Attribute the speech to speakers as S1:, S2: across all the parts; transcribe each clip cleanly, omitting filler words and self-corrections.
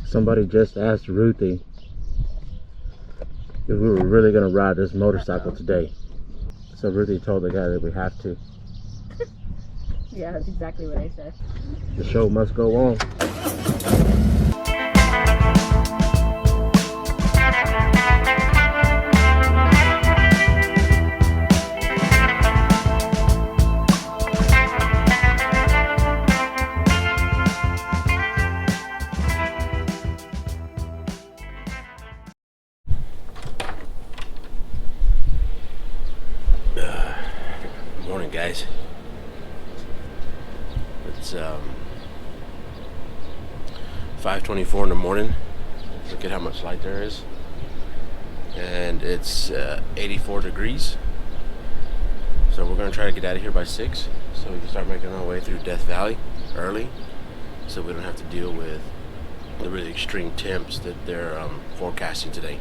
S1: Somebody just asked Ruthie if we were really gonna ride this motorcycle today. So Ruthie told the guy that we have to.
S2: Yeah, that's exactly what I said.
S1: The show must go on.
S3: Morning, guys. It's 5:24 in the morning. Look at how much light there is, and it's 84 degrees. So we're gonna try to get out of here by 6, so we can start making our way through Death Valley early, so we don't have to deal with the really extreme temps that they're forecasting today.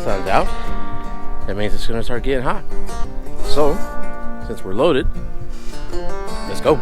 S3: Sun's out. That means it's gonna start getting hot. So, since we're loaded, let's go.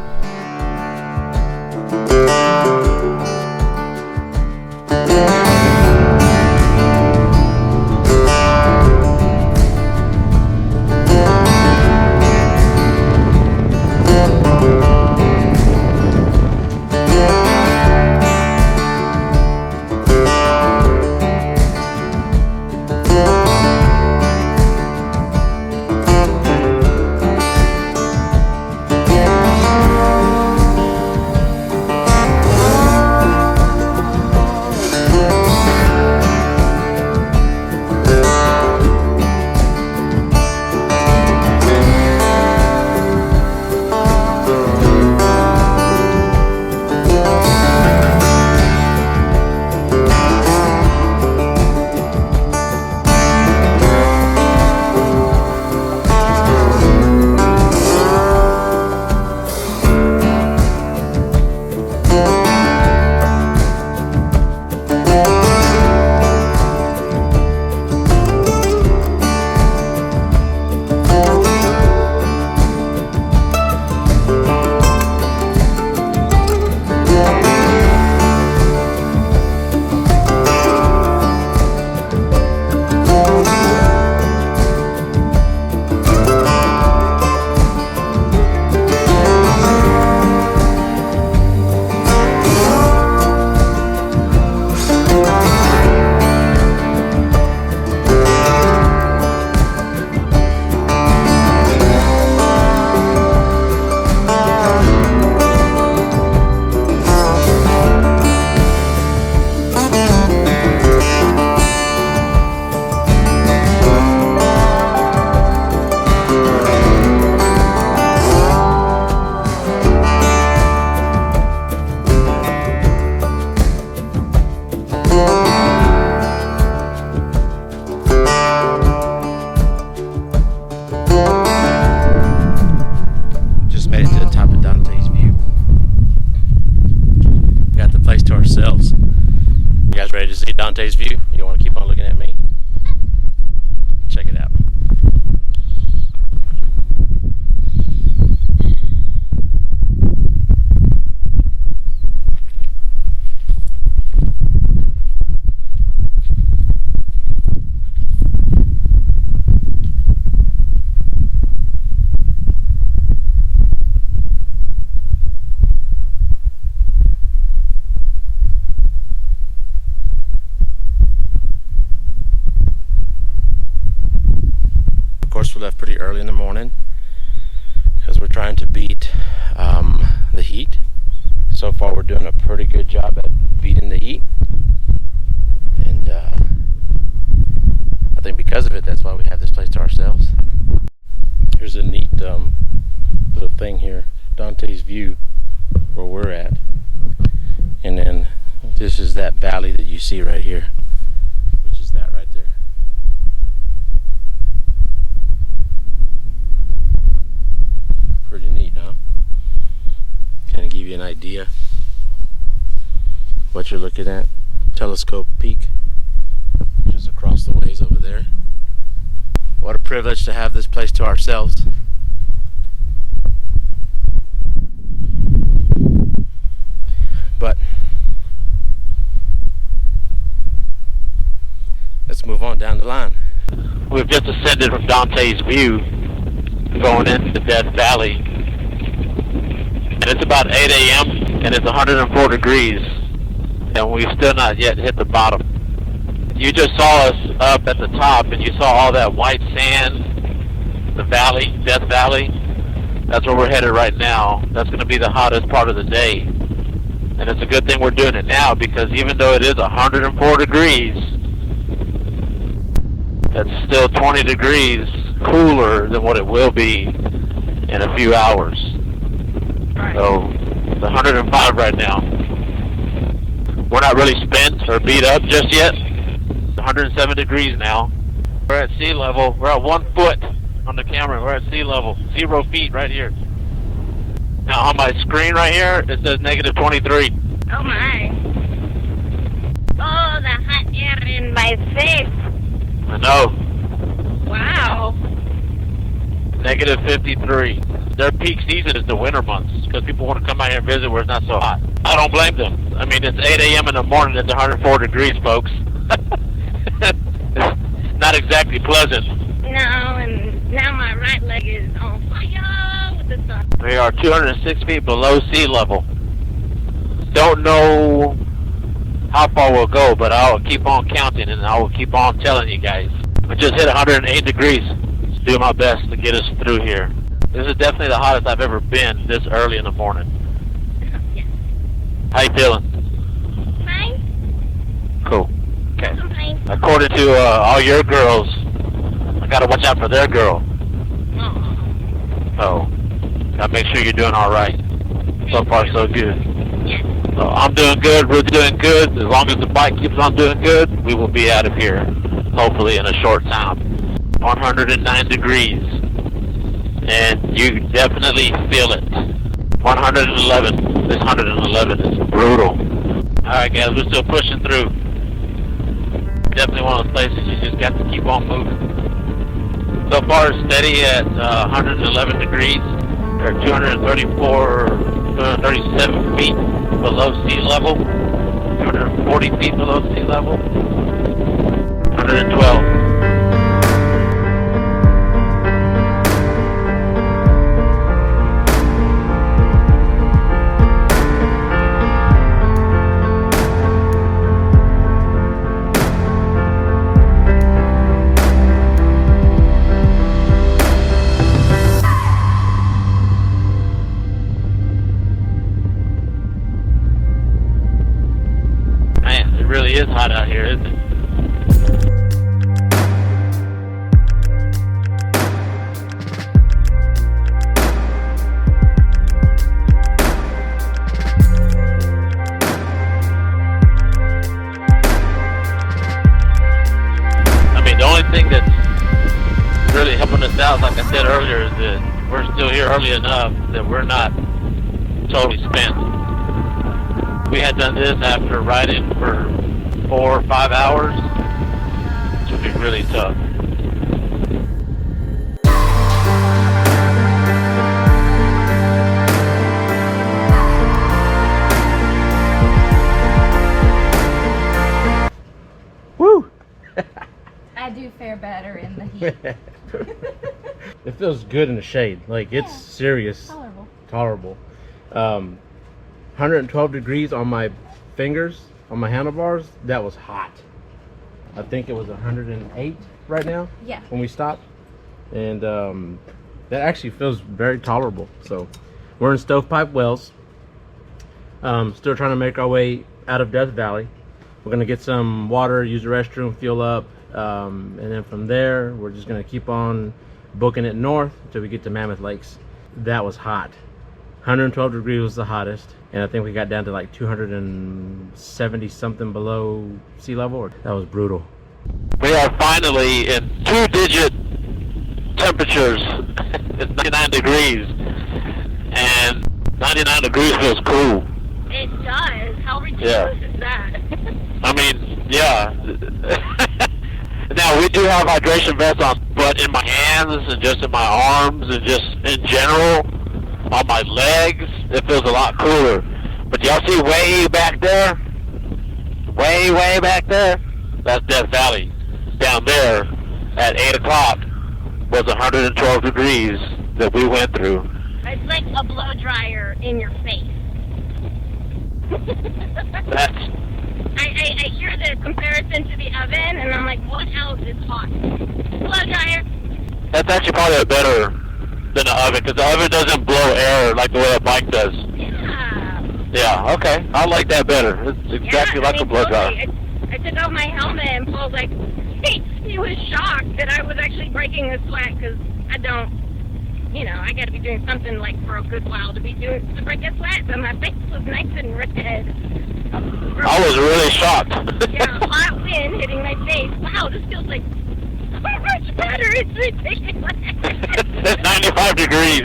S3: Ready to see Dante's view? You want to keep on looking at me? Check it out. We left pretty early in the morning because we're trying to beat the heat. So far we're doing a pretty good job at beating the heat, and I think because of it, that's why we have this place to ourselves. Here's a neat
S1: little thing here, Dante's View, where we're at. And then this is that valley that you see right here, which is that right there. Pretty neat, huh? Kind of give you an idea what you're looking at. Telescope Peak, just across the ways over there. What a privilege to have this place to ourselves. But let's move on down the line.
S4: We've just ascended from Dante's View, going into Death Valley. And it's about 8 a.m. and it's 104 degrees. And we've still not yet hit the bottom. You just saw us up at the top and you saw all that white sand, the valley, Death Valley. That's where we're headed right now. That's going to be the hottest part of the day. And it's a good thing we're doing it now, because even though it is 104 degrees, that's still 20 degrees cooler than what it will be in a few hours.
S2: Right.
S4: So it's 105 right now. We're not really spent or beat up just yet. It's 107 degrees now. We're at sea level. We're at 1 foot on the camera. We're at sea level. 0 feet right here. Now on my screen right here, it says negative 23.
S2: Oh my. Oh, the hot air in my face.
S4: I know.
S2: Wow.
S4: Negative 53. Their peak season is the winter months, because people want to come out here and visit where it's not so hot. I don't blame them. I mean, it's 8 a.m. in the morning, it's 104 degrees, folks. It's not exactly pleasant.
S2: No, and now my right leg is on fire with the sun.
S4: We are 206 feet below sea level. Don't know how far we'll go, but I'll keep on counting and I will keep on telling you guys. We just hit 108 degrees. Let's do my best to get us through here. This is definitely the hottest I've ever been this early in the morning.
S2: Yes.
S4: How you feeling?
S2: Fine.
S4: Cool. Okay.
S2: I'm fine.
S4: According to all your girls, I gotta watch out for their girl.
S2: Oh.
S4: So, gotta make sure you're doing all right. So far, so good.
S2: Yes.
S4: So I'm doing good. We're doing good. As long as the bike keeps on doing good, we will be out of here, hopefully in a short time. 109 degrees, and you definitely feel it. 111. This 111 is brutal. All right, guys, we're still pushing through. Definitely one of those places you just got to keep on moving. So far, steady at 111 degrees. There are 237 feet below sea level. 240 feet below sea level. 112. Man, it really is hot out here, isn't it? I mean, the only thing that's really helping us out, like I said earlier, is that we're still here early enough that we're not totally spent. We had done this after riding for 4 or 5 hours, which would be really tough.
S1: Woo!
S2: I do fare better in the heat.
S1: It feels good in the shade. Like, it's
S2: Yeah.
S1: serious.
S2: Tolerable.
S1: 112 degrees on my fingers, on my handlebars. That was hot. I think it was 108 right now
S2: Yeah.
S1: when we stopped. And that actually feels very tolerable. So we're in Stovepipe Wells. Still trying to make our way out of Death Valley. We're gonna get some water, use the restroom, fuel up, and then from there we're just gonna keep on booking it north until we get to Mammoth Lakes. that was hot. 112 degrees was the hottest, and I think we got down to like 270 something below sea level. That was brutal.
S4: We are finally in 2-digit temperatures. It's 99 degrees, and 99 degrees feels cool.
S2: It does. How ridiculous is that?
S4: I mean, yeah. Now, we do have hydration vests on, but in my hands and just in my arms and just in general, on my legs, it feels a lot cooler. But y'all see way back there? Way back there? That's Death Valley. Down there at 8 o'clock was 112 degrees that we went through.
S2: It's like a blow dryer in your face. I hear the comparison to the oven, and I'm like, what else is hot? Blow dryer.
S4: That's actually probably better than the oven, because the oven doesn't blow air like the way a bike does.
S2: Yeah.
S4: Yeah, okay. I like that better. It's exactly like a blow dryer.
S2: I took off my helmet, and Paul's like, he was shocked that I was actually breaking a sweat, because I don't, you know, I got to be doing something like for a good while to break a sweat, but my face was nice and red.
S4: I was really shocked.
S2: Yeah, hot wind hitting my face. Wow, this feels like so much better. It's ridiculous.
S4: It's 95 degrees.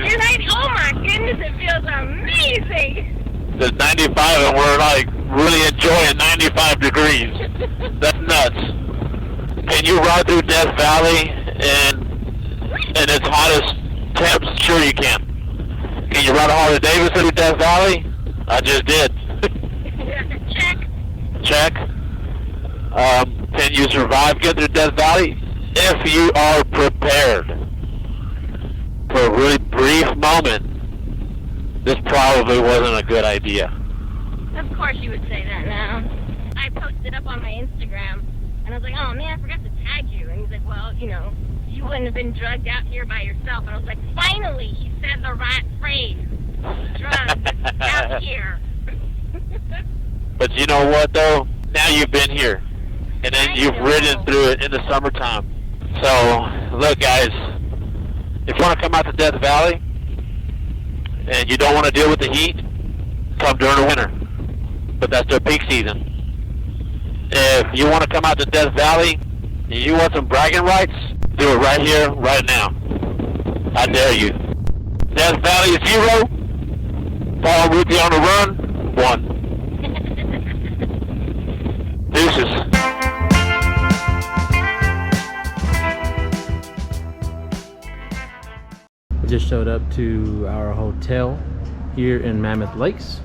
S2: Oh my goodness, it feels amazing.
S4: It's 95 and we're like really enjoying 95 degrees. That's nuts. Can you ride through Death Valley in its hottest temps? Sure you can. Can you ride a Harley Davidson through Death Valley? I just did. Check. Can you survive getting through Death Valley? If you are prepared. For a really brief moment, this probably wasn't a good idea.
S2: Of course you would say that now. I posted up on my Instagram, and I was like, oh man, I forgot to tag you. And he's like, well, you know, you wouldn't have been drugged out here by yourself. And I was like, finally, he said the right phrase. Drugged out here.
S4: But you know what, though? Now you've been here. And then you've ridden through it in the summertime. So, look, guys. If you want to come out to Death Valley, and you don't want to deal with the heat, come during the winter. But that's their peak season. If you want to come out to Death Valley, and you want some bragging rights, do it right here, right now. I dare you. Death Valley is 0. Paul Ruthie on the run, 1. Deuces.
S1: We just showed up to our hotel here in Mammoth Lakes.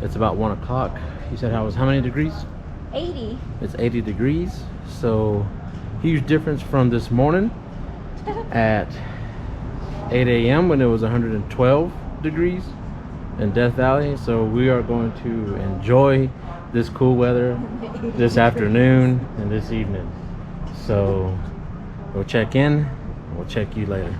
S1: It's about 1 o'clock. You said how many degrees?
S5: 80.
S1: It's 80 degrees. So huge difference from this morning at 8 a.m. when it was 112 degrees in Death Valley. So we are going to enjoy this cool weather this afternoon and this evening. So we'll check in. We'll check you later.